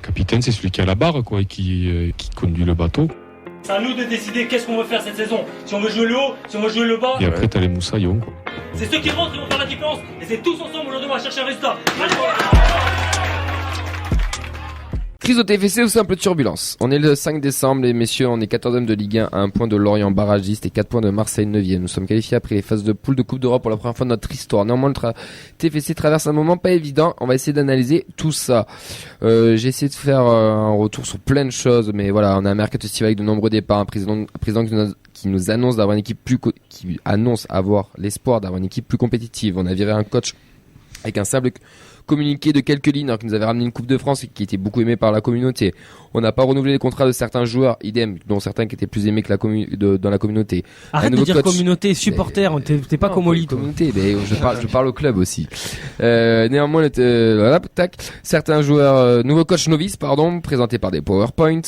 Capitaine, c'est celui qui a la barre, quoi, et qui conduit le bateau. C'est à nous de décider qu'est-ce qu'on veut faire cette saison. Si on veut jouer le haut, si on veut jouer le bas. Et après, t'as les moussaillons, quoi. C'est ceux qui rentrent qui vont faire la différence. Et c'est tous ensemble aujourd'hui, on va chercher un résultat. Crise au TFC ou simple turbulence. On est le 5 décembre, les messieurs, on est 14e de Ligue 1 à 1 point de Lorient barragiste et 4 points de Marseille 9e. Nous sommes qualifiés après les phases de poule de Coupe d'Europe pour la première fois de notre histoire. Néanmoins, le TFC traverse un moment pas évident. On va essayer d'analyser tout ça. J'ai essayé de faire un retour sur plein de choses, mais voilà, on a un mercato estival avec de nombreux départs, un président qui nous annonce d'avoir une équipe qui annonce avoir l'espoir d'avoir une équipe plus compétitive. On a viré un coach avec un simple communiqué de quelques lignes alors qu'il nous avait ramené une Coupe de France et qui était beaucoup aimé par la communauté. On n'a pas renouvelé les contrats de certains joueurs, idem, dont certains qui étaient plus aimés que dans la communauté. Arrête de dire coach, communauté, supporter, t'es pas comme Oli. Communauté, mais je parle au club aussi. Néanmoins, voilà, tac, certains joueurs, nouveau coach novice, présenté par des PowerPoint,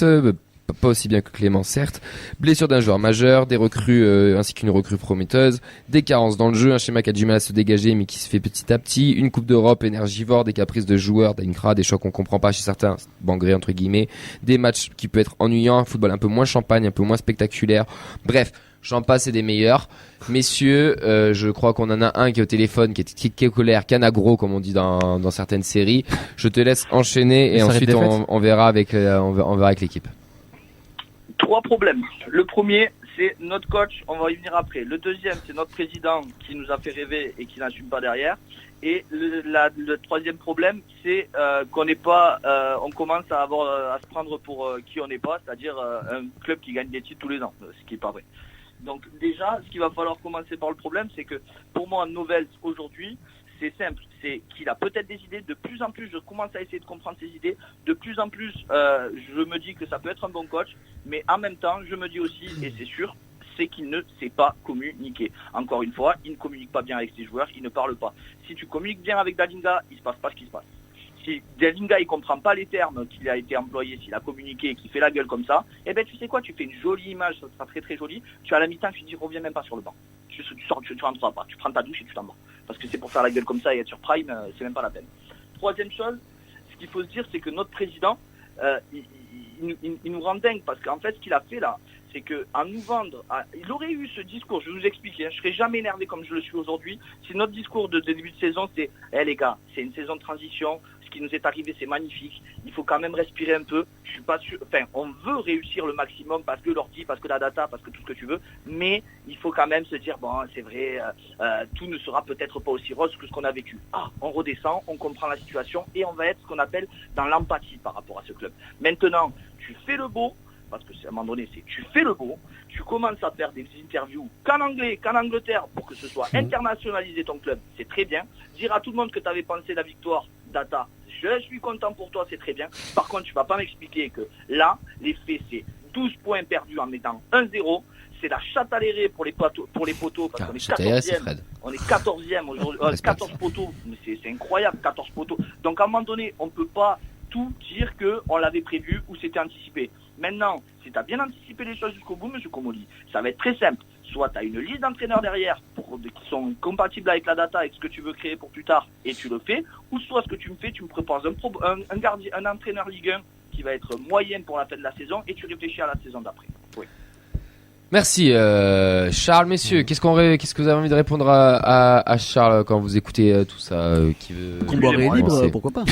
pas aussi bien que Clément certes, blessure d'un joueur majeur, des recrues ainsi qu'une recrue prometteuse, des carences dans le jeu, un schéma qui a du mal à se dégager mais qui se fait petit à petit, une coupe d'Europe énergivore, des caprices de joueurs, d'Incra, des choix qu'on comprend pas chez certains, bangrés entre guillemets, des matchs qui peut être ennuyants, un football un peu moins champagne, un peu moins spectaculaire, bref, j'en passe et des meilleurs. Messieurs, je crois qu'on en a un qui est au téléphone, qui est colère, canagro comme on dit dans certaines séries. Je te laisse enchaîner et ensuite on verra avec l'équipe. 3 problèmes. Le premier, c'est notre coach, on va y venir après. Le deuxième, c'est notre président qui nous a fait rêver et qui n'assume pas derrière. Et le troisième problème, c'est qu'on n'est pas, on commence à se prendre pour qui on n'est pas, c'est-à-dire un club qui gagne des titres tous les ans, ce qui est pas vrai. Donc déjà, ce qu'il va falloir commencer par le problème, c'est que pour moi, Novels aujourd'hui, c'est simple, c'est qu'il a peut-être des idées. De plus en plus, je commence à essayer de comprendre ses idées. De plus en plus, je me dis que ça peut être un bon coach. Mais en même temps, je me dis aussi, et c'est sûr, c'est qu'il ne sait pas communiquer. Encore une fois, il ne communique pas bien avec ses joueurs, il ne parle pas. Si tu communiques bien avec Dalinga, il ne se passe pas ce qui se passe. Si Dalinga il comprend pas les termes qu'il a été employé, s'il a communiqué et qu'il fait la gueule comme ça, eh ben tu sais quoi, tu fais une jolie image, ça sera très très joli. Tu as la mi-temps, tu dis reviens même pas sur le banc. Tu rentreras pas, tu prends ta douche et tu t'en vas. Parce que c'est pour faire la gueule comme ça et être sur Prime, c'est même pas la peine. Troisième chose, ce qu'il faut se dire, c'est que notre président, il nous rend dingue parce qu'en fait, ce qu'il a fait là, c'est que à nous vendre, il aurait eu ce discours. Je vais vous expliquer. Je serais jamais énervé comme je le suis aujourd'hui. Si notre discours de début de saison, c'est, les gars, c'est une saison de transition. Ce qui nous est arrivé, c'est magnifique. Il faut quand même respirer un peu. Je suis pas sûr. Enfin, on veut réussir le maximum parce que l'ordi, parce que la data, parce que tout ce que tu veux. Mais il faut quand même se dire, bon, c'est vrai, tout ne sera peut-être pas aussi rose que ce qu'on a vécu. On redescend, on comprend la situation et on va être ce qu'on appelle dans l'empathie par rapport à ce club. Maintenant, tu fais le beau. Parce que à un moment donné, c'est tu fais le beau, tu commences à faire des interviews qu'en anglais, qu'en Angleterre, pour que ce soit internationalisé ton club, c'est très bien. Dire à tout le monde que tu avais pensé la victoire, data, je suis content pour toi, c'est très bien. Par contre, tu vas pas m'expliquer que là, les faits, c'est 12 points perdus en mettant 1-0. C'est la chatte à l'éré pour les poteaux, parce qu'on est 14e. On est 14e aujourd'hui, 14 poteaux. Mais c'est incroyable, 14 poteaux. Donc à un moment donné, on peut pas tout dire qu'on l'avait prévu ou c'était anticipé. Maintenant, si tu as bien anticipé les choses jusqu'au bout, M. Comolli, ça va être très simple. Soit tu as une liste d'entraîneurs derrière qui sont compatibles avec la data, avec ce que tu veux créer pour plus tard, et tu le fais. Ou soit ce que tu me fais, tu me proposes un entraîneur Ligue 1 qui va être moyenne pour la fin de la saison, et tu réfléchis à la saison d'après. Oui. Merci Charles, messieurs. Qu'est-ce que vous avez envie de répondre à Charles quand vous écoutez tout ça Comboiré est libre, pourquoi pas.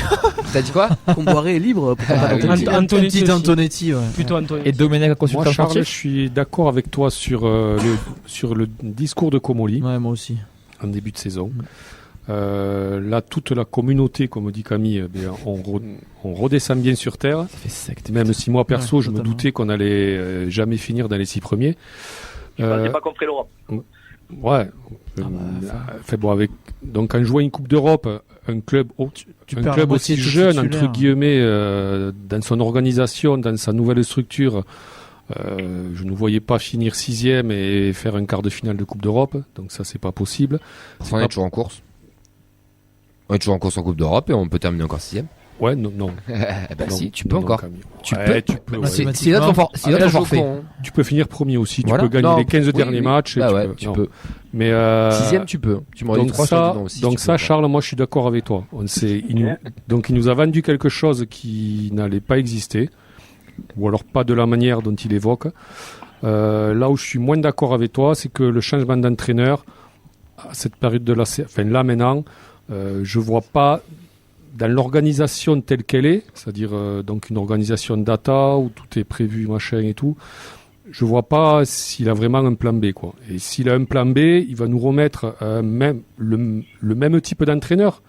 T'as dit quoi? Comboiré est libre, pourquoi pas. Antonetti, ouais. Plutôt Antonetti. Et Domenech, consultant Moi, Charles, sportif. je suis d'accord avec toi sur le discours de Comolli. Ouais, moi aussi. En début de saison. Là, toute la communauté, comme dit Camille, on redescend bien sur terre. Ça fait secte. Même si moi, perso, ouais, je me doutais qu'on allait jamais finir dans les 6 premiers. Je ne pensais pas qu'on ferait l'Europe. Ouais. Donc, quand je vois une Coupe d'Europe, un club aussi jeune, entre guillemets, dans son organisation, dans sa nouvelle structure, je ne voyais pas finir 6e et faire un quart de finale de Coupe d'Europe. Donc ça, c'est pas possible. On est toujours en course. On est toujours en course en Coupe d'Europe et on peut terminer encore 6e. Ouais, non. non, si, tu peux non, encore. Tu peux. C'est notre forfait. Tu peux finir premier aussi. Voilà. Tu peux gagner les 15 derniers matchs. Tu peux. Mais 6e, tu peux. Tu m'aurais dit 3 ça, aussi. Donc ça, Charles, moi, je suis d'accord avec toi. Donc il nous a vendu quelque chose qui n'allait pas exister, ou alors pas de la manière dont il évoque. Là où je suis moins d'accord avec toi, c'est que le changement d'entraîneur à cette période de là maintenant, je vois pas dans l'organisation telle qu'elle est, c'est-à-dire donc une organisation data où tout est prévu, machin et tout. Je vois pas s'il a vraiment un plan B, quoi. Et s'il a un plan B, il va nous remettre le même type d'entraîneur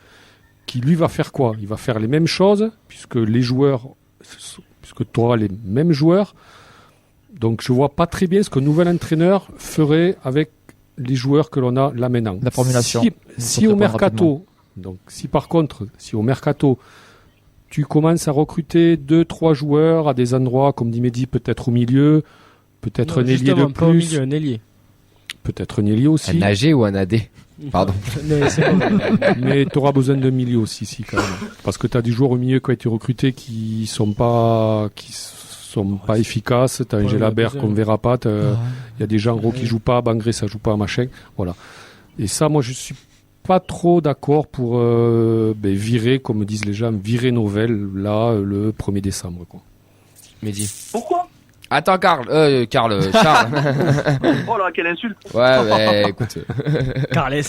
qui lui va faire quoi ? Il va faire les mêmes choses puisque tu auras les mêmes joueurs. Donc je vois pas très bien ce qu'un nouvel entraîneur ferait avec les joueurs que l'on a là maintenant. La formulation. Si au mercato, donc si au mercato, tu commences à recruter 2-3 joueurs à des endroits, comme dit Mehdi, peut-être au milieu, peut-être un ailier de plus. Au milieu, un ailier. Peut-être un ailier aussi. Un AG ou un AD. Pardon. Mais tu auras besoin d'un milieu aussi, quand même. Parce que tu as des joueurs au milieu qui ont été recrutés qui sont pas efficaces. Tu as un Gelabert qu'on ne verra pas. Il y a des gens gros qui jouent pas, Bangré ça joue pas, machin. Voilà. Et ça, moi, je suis pas trop d'accord pour virer, comme disent les gens, virer Novell là le 1er décembre, quoi. Mehdi. Pourquoi ? Attends, Charles. Oh là, quelle insulte. Ouais, écoute. Carles.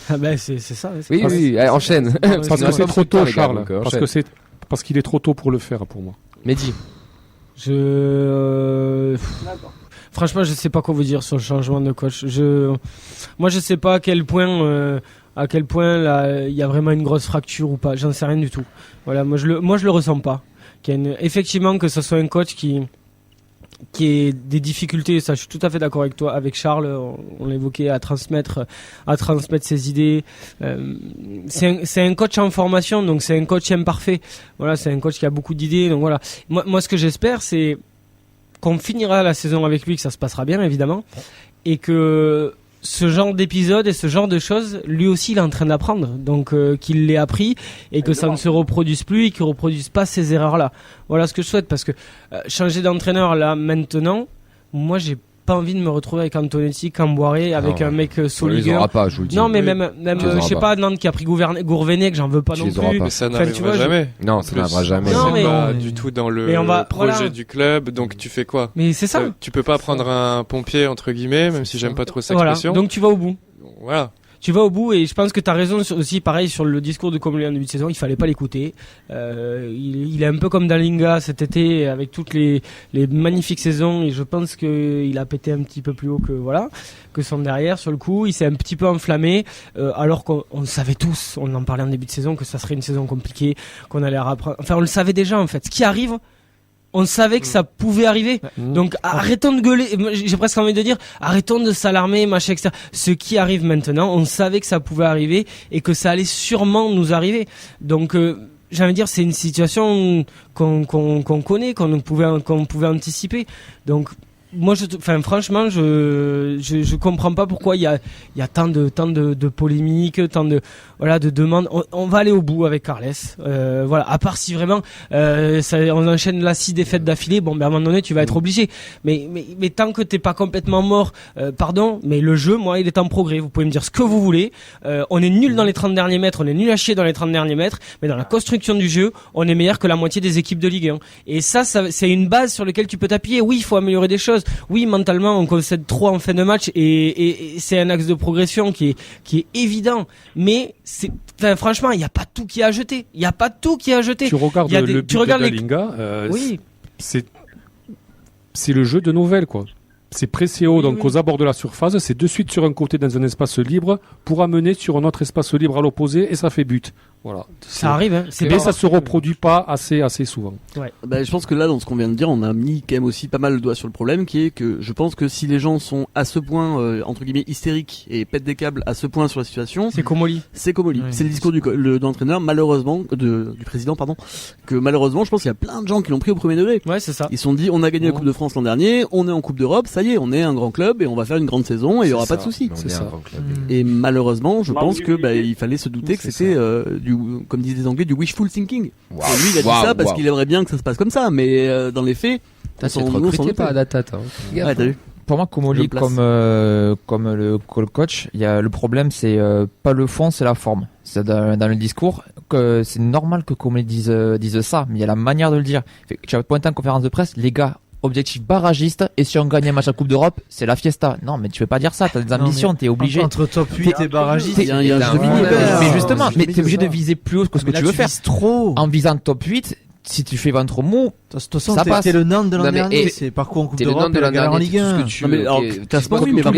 Ah ben, c'est ça. Oui, allez, enchaîne. Parce que c'est trop tôt, Charles. Parce qu'il est trop tôt pour le faire, pour moi. Mehdi. Franchement, je sais pas quoi vous dire sur le changement de coach. Moi, je sais pas à quel point là, il y a vraiment une grosse fracture ou pas. J'en sais rien du tout. Voilà, moi je le ressens pas. Effectivement, que ce soit un coach qui ait des difficultés, ça je suis tout à fait d'accord avec toi, avec Charles, on l'évoquait, à transmettre ses idées. C'est un coach en formation, donc c'est un coach imparfait. Voilà, c'est un coach qui a beaucoup d'idées, donc voilà. Moi ce que j'espère, c'est qu'on finira la saison avec lui, que ça se passera bien évidemment, et que ce genre d'épisode et ce genre de choses, lui aussi il est en train d'apprendre, donc qu'il l'ait appris et que ça ne se reproduise plus et qu'il ne reproduise pas ces erreurs-là. Voilà ce que je souhaite, parce que changer d'entraîneur là maintenant, moi j'ai pas envie de me retrouver avec Antonetti, Camboiré, avec un mec solide. Je vous le dis. Non mais même je sais pas, Nantes qui a pris Gourvenet, que j'en veux pas non plus. Mais ça n'arrivera jamais. Non, ça n'arrivera jamais. Non, mais pas du tout dans le projet du club, donc tu fais quoi ? Mais c'est ça. Tu peux pas prendre un pompier entre guillemets, même si j'aime pas trop cette expression. Donc tu vas au bout. Voilà. Tu vas au bout, et je pense que tu as raison aussi, pareil, sur le discours de Comolli en début de saison, il fallait pas l'écouter. Il est un peu comme Dalinga cet été, avec toutes les magnifiques saisons, et je pense qu'il a pété un petit peu plus haut que son derrière sur le coup. Il s'est un petit peu enflammé, alors qu'on savait tous, on en parlait en début de saison, que ça serait une saison compliquée, qu'on allait reprendre. Enfin, on le savait déjà en fait. Ce qui arrive, on savait que ça pouvait arriver. Donc arrêtons de gueuler. J'ai presque envie de dire, arrêtons de s'alarmer, machin, etc. Ce qui arrive maintenant, on savait que ça pouvait arriver et que ça allait sûrement nous arriver. Donc j'ai envie de dire, c'est une situation qu'on connaît, qu'on pouvait anticiper. Donc moi, franchement, je comprends pas pourquoi il y a tant de polémiques, tant de demandes. On va aller au bout avec Carles. Voilà. À part si vraiment, on enchaîne là 6 défaites d'affilée. Bon, ben à un moment donné, tu vas être obligé. Mais tant que t'es pas complètement mort, pardon, mais le jeu, moi, il est en progrès. Vous pouvez me dire ce que vous voulez. On est nul dans les 30 derniers mètres, on est nul à chier dans les 30 derniers mètres, mais dans la construction du jeu, on est meilleur que la moitié des équipes de Ligue 1. Et ça c'est une base sur laquelle tu peux t'appuyer. Oui, il faut améliorer des choses. Oui, mentalement, on concède 3 en fin de match et c'est un axe de progression qui est évident. Mais franchement, il n'y a pas tout qui est à jeter. Il n'y a pas tout qui est à jeter. Tu regardes le but de Dalinga, oui. C'est le jeu de Novell, quoi. C'est pressé haut, donc aux abords de la surface, c'est de suite sur un côté dans un espace libre pour amener sur un autre espace libre à l'opposé et ça fait but. Voilà. Ça arrive, hein. Mais ça se reproduit pas assez souvent. Ouais. Je pense que là, dans ce qu'on vient de dire, on a mis quand même aussi pas mal le doigt sur le problème, qui est que je pense que si les gens sont à ce point, entre guillemets, hystériques et pètent des câbles à ce point sur la situation, c'est Comolli. Ouais. C'est le discours de l'entraîneur, malheureusement, du président, pardon, que malheureusement, je pense qu'il y a plein de gens qui l'ont pris au premier degré. Ouais, c'est ça. Ils se sont dit, on a gagné la Coupe de France l'an dernier, on est en Coupe d'Europe, ça y est, on est un grand club et on va faire une grande saison et il y aura pas de soucis. C'est ça. Et malheureusement, je pense que il fallait se douter que c'était du comme disent les Anglais, du wishful thinking. Lui, il a dit ça parce qu'il aimerait bien que ça se passe comme ça, mais dans les faits, c'est recruté par Data. Ouais, t'as vu. Pour moi, Comolli, comme le coach, il y a le problème, c'est pas le fond, c'est la forme. C'est dans le discours que c'est normal que Comolli dise ça, mais il y a la manière de le dire. Tu as pointé en conférence de presse, les gars, objectif barragiste, et si on gagne un match à Coupe d'Europe, c'est la fiesta. Non, mais tu peux pas dire ça, t'as des ambitions, t'es obligé. Entre top 8 et barragiste, il y a un jeu mais justement, mais t'es obligé de viser plus haut que ce que tu veux faire. Trop. En visant top 8, si tu fais ventre mou, de toute façon, t'es le Nantes de l'an dernier, c'est parcours en Coupe d'Europe, de l'an en Ligue 1. Classement, oui, mais pour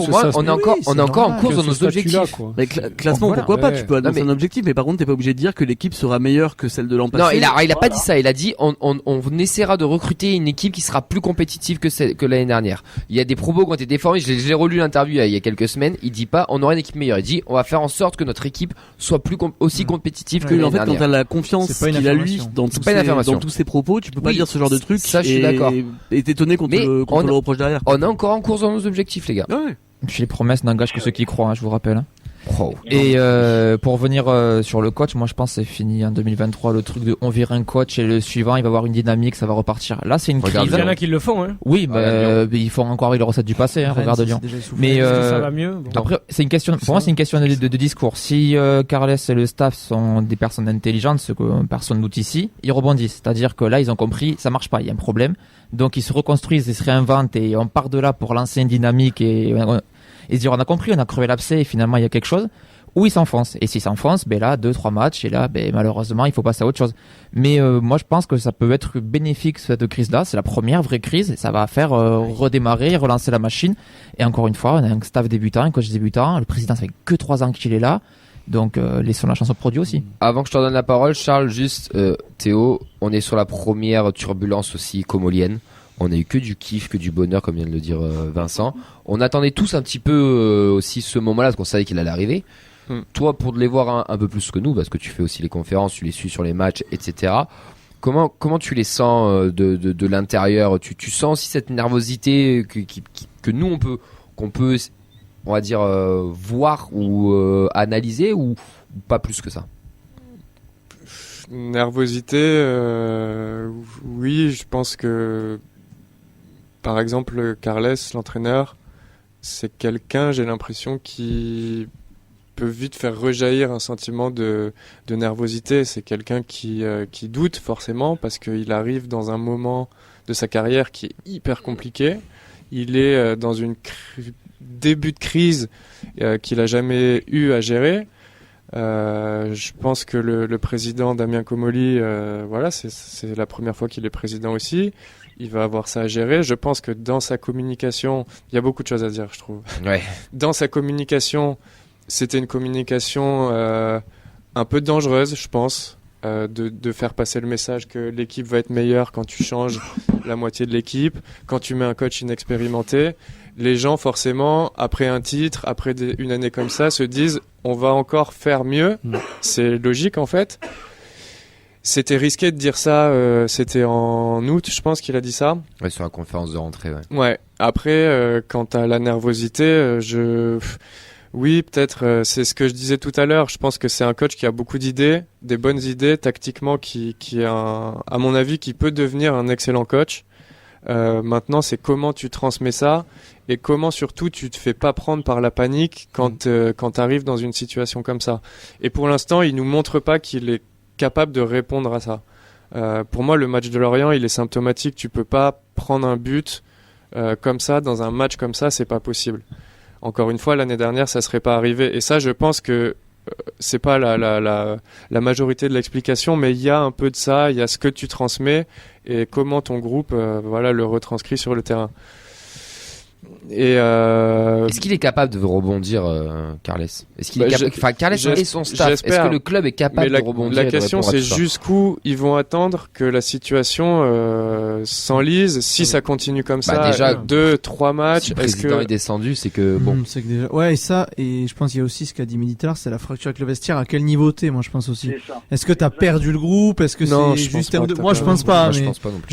moi, on est encore en course dans nos objectifs. Mais classement, pourquoi pas, tu peux annoncer un objectif, mais par contre, t'es pas obligé de dire que l'équipe sera meilleure que celle de l'an passé. Non, il a pas dit ça, il a dit, on essaiera de recruter une équipe qui sera plus compétitive que l'année dernière. Il y a des propos qui ont été déformés, j'ai relu l'interview il y a quelques semaines, il dit pas, on aura une équipe meilleure, il dit, on va faire en sorte que notre équipe soit aussi compétitive que l'année dernière. En fait, quand t'as la confiance qu'il a lui dans tous ses propos, tu peux pas dire ce genre de truc. Ça, je suis d'accord. Et t'étonné qu'on te le reproche derrière. On est encore en course dans nos objectifs, les gars. Ouais. Puis les promesses n'engagent que ceux qui croient, hein, je vous rappelle. Et pour revenir sur le coach, moi je pense que c'est fini en 2023 le truc de on vire un coach et le suivant il va avoir une dynamique, ça va repartir. Là c'est une crise. Il y en a qui le font, hein. Oui, ils font encore avec les recettes du passé, hein, regarde Lyon. Mais ça va mieux. Bon. Après c'est une question. Pour moi c'est une question de discours. Si Carles et le staff sont des personnes intelligentes, ce que personne doute ici, ils rebondissent. C'est-à-dire que là ils ont compris, ça marche pas, il y a un problème. Donc ils se reconstruisent, ils se réinventent et on part de là pour lancer une dynamique et se dire on a compris, on a crevé l'abcès et finalement il y a quelque chose, ou ils s'enfoncent. Et s'ils s'enfoncent, ben là 2-3 matchs et là malheureusement il faut passer à autre chose. Mais moi je pense que ça peut être bénéfique cette crise là, c'est la première vraie crise et ça va faire redémarrer, relancer la machine. Et encore une fois on a un staff débutant, un coach débutant, le président ça fait que 3 ans qu'il est là. Donc laissons la chance au produit aussi. Avant que je te donne la parole, Charles, juste Théo, on est sur la première turbulence aussi comolienne. On a eu que du kiff, que du bonheur, comme vient de le dire Vincent. On attendait tous un petit peu aussi ce moment-là, parce qu'on savait qu'il allait arriver. Toi, pour de les voir un peu plus que nous, parce que tu fais aussi les conférences, tu les suis sur les matchs, etc. Comment tu les sens de l'intérieur? Tu sens aussi cette nervosité que nous qu'on peut on va dire voir ou analyser, ou pas plus que ça? Nervosité, oui, je pense que par exemple Carles, l'entraîneur, c'est quelqu'un, j'ai l'impression, qui peut vite faire rejaillir un sentiment de nervosité. C'est quelqu'un qui doute forcément parce qu'il arrive dans un moment de sa carrière qui est hyper compliqué. Il est dans une début de crise qu'il a jamais eu à gérer. Je pense que le président Damien Comolli, voilà, c'est la première fois qu'il est président aussi. Il va avoir ça à gérer. Je pense que dans sa communication, il y a beaucoup de choses à dire, je trouve. Ouais. Dans sa communication, c'était une communication un peu dangereuse, je pense, de faire passer le message que l'équipe va être meilleure quand tu changes la moitié de l'équipe, quand tu mets un coach inexpérimenté. Les gens, forcément, après un titre, après une année comme ça, se disent on va encore faire mieux. C'est logique, en fait. C'était risqué de dire ça, c'était en août, je pense qu'il a dit ça. Ouais, sur la conférence de rentrée, ouais. Ouais. Après, quant à la nervosité, oui, peut-être, c'est ce que je disais tout à l'heure. Je pense que c'est un coach qui a beaucoup d'idées, des bonnes idées, tactiquement, qui à mon avis, qui peut devenir un excellent coach. Maintenant, c'est comment tu transmets ça et comment surtout tu te fais pas prendre par la panique quand t'arrives dans une situation comme ça. Et pour l'instant, il nous montre pas qu'il est capable de répondre à ça. Pour moi, le match de Lorient, il est symptomatique. Tu peux pas prendre un but comme ça dans un match comme ça, c'est pas possible. Encore une fois, l'année dernière, ça serait pas arrivé. Et ça, je pense que c'est pas la majorité de l'explication, mais il y a un peu de ça. Il y a ce que tu transmets et comment ton groupe, le retranscrit sur le terrain. Et est-ce qu'il est capable de rebondir, Carles? Est-ce qu'il est Carles et son staff, est-ce que le club est capable de rebondir? La question, c'est jusqu'où ils vont attendre que la situation s'enlise. Si ça continue comme ça, déjà 2-3 matchs. Si le président est descendu, c'est que bon. C'est que déjà... Ouais, et ça, et je pense qu'il y a aussi ce qu'a dit Militaire, c'est la fracture avec le vestiaire. À quel niveau t'es? Moi, je pense aussi. Est-ce que t'as perdu le groupe? Est-ce que c'est juste moi, je pense pas. Je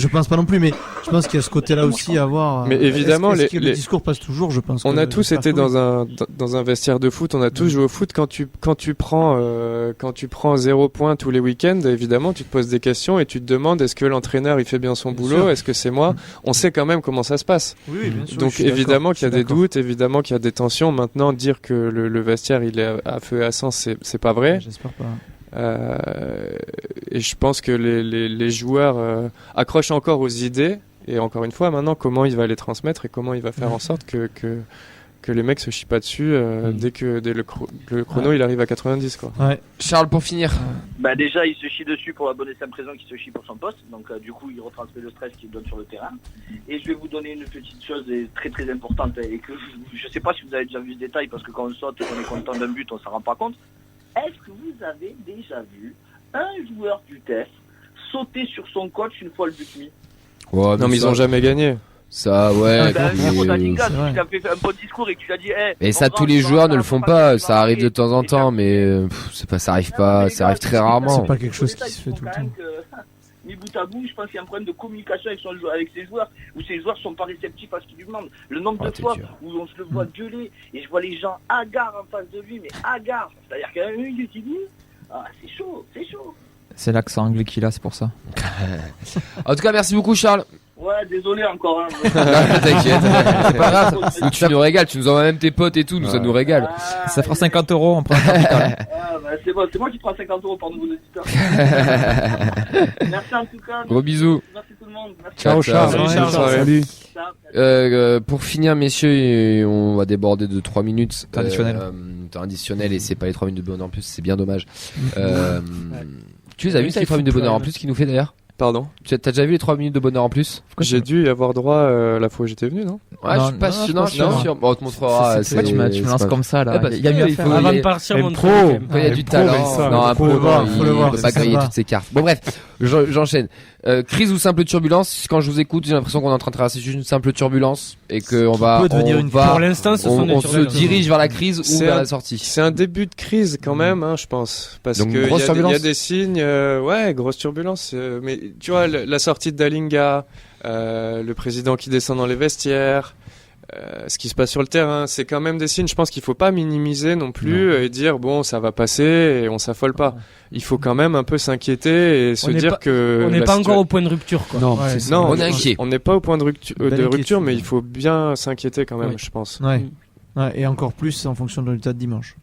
pense pas non plus. Mais je pense qu'il y a ce côté-là aussi à voir. Mais évidemment, discours passe toujours, je pense. On a tous été dans un vestiaire de foot, on a tous joué au foot. Quand tu prends 0 point tous les week-ends, évidemment, tu te poses des questions et tu te demandes est-ce que l'entraîneur il fait bien son boulot, est-ce que c'est moi. On sait quand même comment ça se passe. Oui, bien sûr. Donc évidemment qu'il y a des doutes, évidemment qu'il y a des tensions. Maintenant, dire que le vestiaire il est à feu et à sang, c'est pas vrai. J'espère pas. Et je pense que les joueurs accrochent encore aux idées. Et encore une fois, maintenant, comment il va les transmettre et comment il va faire en sorte que les mecs se chient pas dessus dès le chrono il arrive à 90 quoi. Ouais. Charles, pour finir. Bah déjà, il se chie dessus pour la bonne et simple raison qu'il se chie pour son poste. Donc du coup, il retransmet le stress qu'il donne sur le terrain. Et je vais vous donner une petite chose très très importante et que je sais pas si vous avez déjà vu ce détail parce que quand on saute et qu'on est content d'un but, on s'en rend pas compte. Est-ce que vous avez déjà vu un joueur du TEF sauter sur son coach une fois le but mis? Ouais, non, mais ils ont jamais gagné. Ça, ouais. Tu as fait un bon discours et tu l'as dit. Mais ça, tous les joueurs ne le font pas. Ça arrive de temps en temps, mais ça arrive pas. Ça arrive très rarement. C'est pas quelque chose qui se fait tout le temps. Mis bout à bout, je pense qu'il y a un problème de communication avec ses joueurs, où ses joueurs sont pas réceptifs à ce qu'il lui demande. Le nombre de fois où on se le voit gueuler et je vois les gens hagards en face de lui, mais hagards. C'est-à-dire qu'il y a un qui dit c'est chaud. C'est l'accent anglais qu'il a, c'est pour ça. En tout cas, merci beaucoup, Charles. Ouais, désolé encore. T'inquiète, c'est pas grave. Tu nous régales, tu nous envoies même tes potes et tout, ça nous régale. Ça fera 50 €, on prend un capital. C'est bon, c'est moi qui prends 50 € par nouveau auditeurs. Merci en tout cas. Gros bisous. Merci tout le monde. Merci. Ciao, Charles. Salut. Pour finir, messieurs, on va déborder de 3 minutes. Traditionnel, et c'est pas les 3 minutes de bonheur en plus, c'est bien dommage. Tu les as vu, ces 3 minutes de bonheur en plus qu'il nous fait d'ailleurs? Pardon. T'as déjà vu les 3 minutes de bonheur en plus? J'ai dû y avoir droit la fois où j'étais venu, non? Ouais, je suis pas sûr. Non, sûr. Bon, on te montrera. C'est tu me lances comme ça là. Il y a mieux à faire. Avant de partir, mon pro. Quand il y a du talent. Non, un pro, il peut pas griller toutes ses cartes. Bon, bref, j'enchaîne. Crise ou simple turbulence? Quand je vous écoute, j'ai l'impression qu'on est en train de traverser juste une simple turbulence et qu'on va, pour l'instant, on se dirige vers la crise ou vers la sortie. C'est un début de crise quand même, je pense. Parce que il y a des signes, grosse turbulence. Mais tu vois, la sortie de Dalinga, le président qui descend dans les vestiaires, ce qui se passe sur le terrain, c'est quand même des signes. Je pense qu'il faut pas minimiser non plus et dire bon, ça va passer et on s'affole pas. Il faut quand même un peu s'inquiéter et se dire que on n'est pas encore au point de rupture, quoi. Non, non, on est inquiet. On n'est pas au point de rupture, mais il faut bien s'inquiéter quand même, je pense. Ouais. Et encore plus en fonction du résultat de dimanche.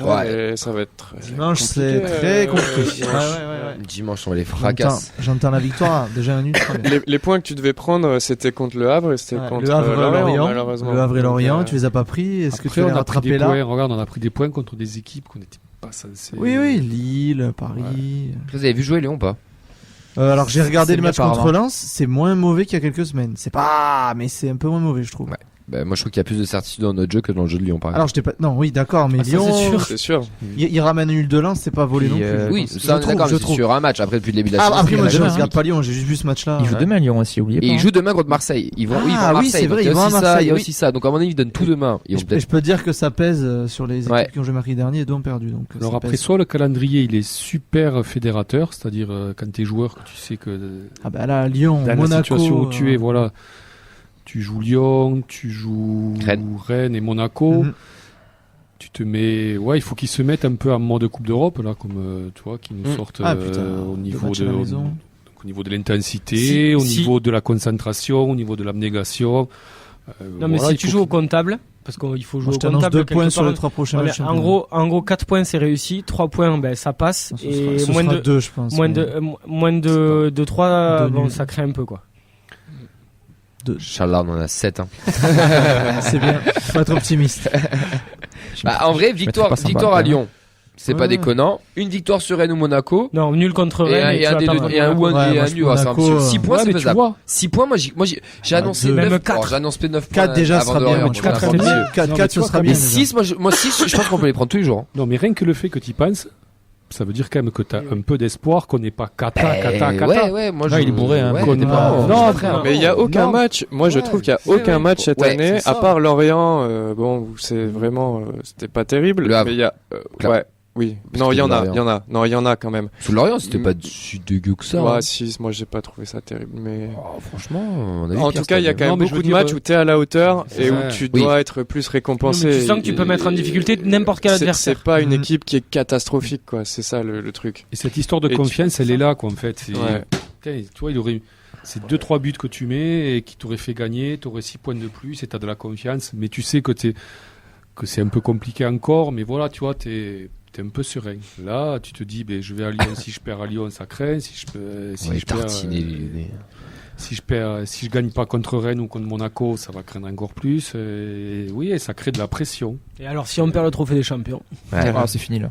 Ouais, ça va être dimanche, c'est très compliqué. Dimanche, on va les fracasser. J'entends la victoire, déjà un nul. Les points que tu devais prendre, c'était contre le Havre et c'était contre le Havre Lorient, malheureusement. Le Havre et Lorient, tu les as pas pris. Est-ce que tu vas les rattraper là? Regarde, on a pris des points contre des équipes qu'on n'était pas censés. Oui, Lille, Paris. Vous avez vu jouer Lyon ou pas? Alors j'ai regardé le match contre Lens, c'est moins mauvais qu'il y a quelques semaines. C'est pas, mais c'est un peu moins mauvais, je trouve. Ouais. Moi je trouve qu'il y a plus de certitude dans notre jeu que dans le jeu de Lyon par exemple. Alors j'étais pas oui d'accord mais Lyon c'est sûr. Il ramène nul de Lens, c'est pas volé non plus. Oui, ça on est d'accord, mais c'est sur un match après depuis le début de la saison. Après moi je regarde pas Lyon, j'ai juste vu ce match là. Ils jouent demain Lyon aussi, oubliez pas. Et ils jouent demain contre Marseille. Ils vont Marseille. C'est vrai, ils vont à Marseille. Il y a aussi ça. Donc à mon avis ils donnent tout demain. Je peux dire que ça pèse sur les équipes qui ont joué mardi dernier et dont perdu donc. Alors après soit le calendrier il est super fédérateur, c'est-à-dire quand t'es joueur que tu sais que là Lyon, Monaco, la situation où tu es voilà. Tu joues Lyon, tu joues Rennes et Monaco. Tu te mets, il faut qu'ils se mettent un peu en mode Coupe d'Europe là, comme tu vois, qu'ils nous sortent au niveau de l'intensité, au niveau de la concentration, au niveau de l'abnégation. Non mais si tu joues au comptable, parce qu'il faut jouer au comptable. 2 points sur les 3 prochains matchs. En gros, 4 points c'est réussi, 3 points ça passe et moins de 2 je pense. Moins de 3 ça crée un peu quoi. Inch'Allah, on en a 7. C'est bien, faut être optimiste. En vrai, victoire à Lyon. C'est pas déconnant. Une victoire sur Rennes ou Monaco. Non, nul contre Rennes. Et un nul. 6 points, c'est faisable. 6 points, moi j'ai annoncé 9 points. J'ai annoncé 9 points. 4 déjà, sera bien. 4, ce sera bien. Et 6, moi 6, je pense qu'on peut les prendre tous les jours. Non, mais rien que le fait que tu y penses, ça veut dire quand même que t'as un peu d'espoir qu'on n'est pas kata. Ouais, moi il est bourré, hein. Non, frère. Mais il y a aucun match. Moi, je trouve qu'il y a aucun match cette année, à part Lorient. Bon, c'est vraiment, c'était pas terrible. Le Havre. Mais il y a, Oui. Non, il y en a quand même. Sous Lorient, c'était pas si dégueu que ça. Ouais, si, moi j'ai pas trouvé ça terrible, mais. Franchement, en tout cas, il y a quand même beaucoup de matchs où t'es à la hauteur et où tu dois être plus récompensé. Non, mais tu sens que tu peux mettre en difficulté n'importe quel adversaire. C'est pas une équipe qui est catastrophique, quoi. C'est ça le truc. Et cette histoire de confiance, elle est là, quoi, en fait. Tu vois, c'est 2-3 buts que tu mets et qui t'auraient fait gagner, t'aurais 6 points de plus et t'as de la confiance, mais tu sais que c'est un peu compliqué encore, mais voilà, tu vois, t'es un peu serein. Là, tu te dis, je vais à Lyon, si je perds à Lyon, ça craint, si je gagne pas contre Rennes ou contre Monaco, ça va craindre encore plus. Et ça crée de la pression. Et alors, si on perd le trophée des champions? C'est fini, là.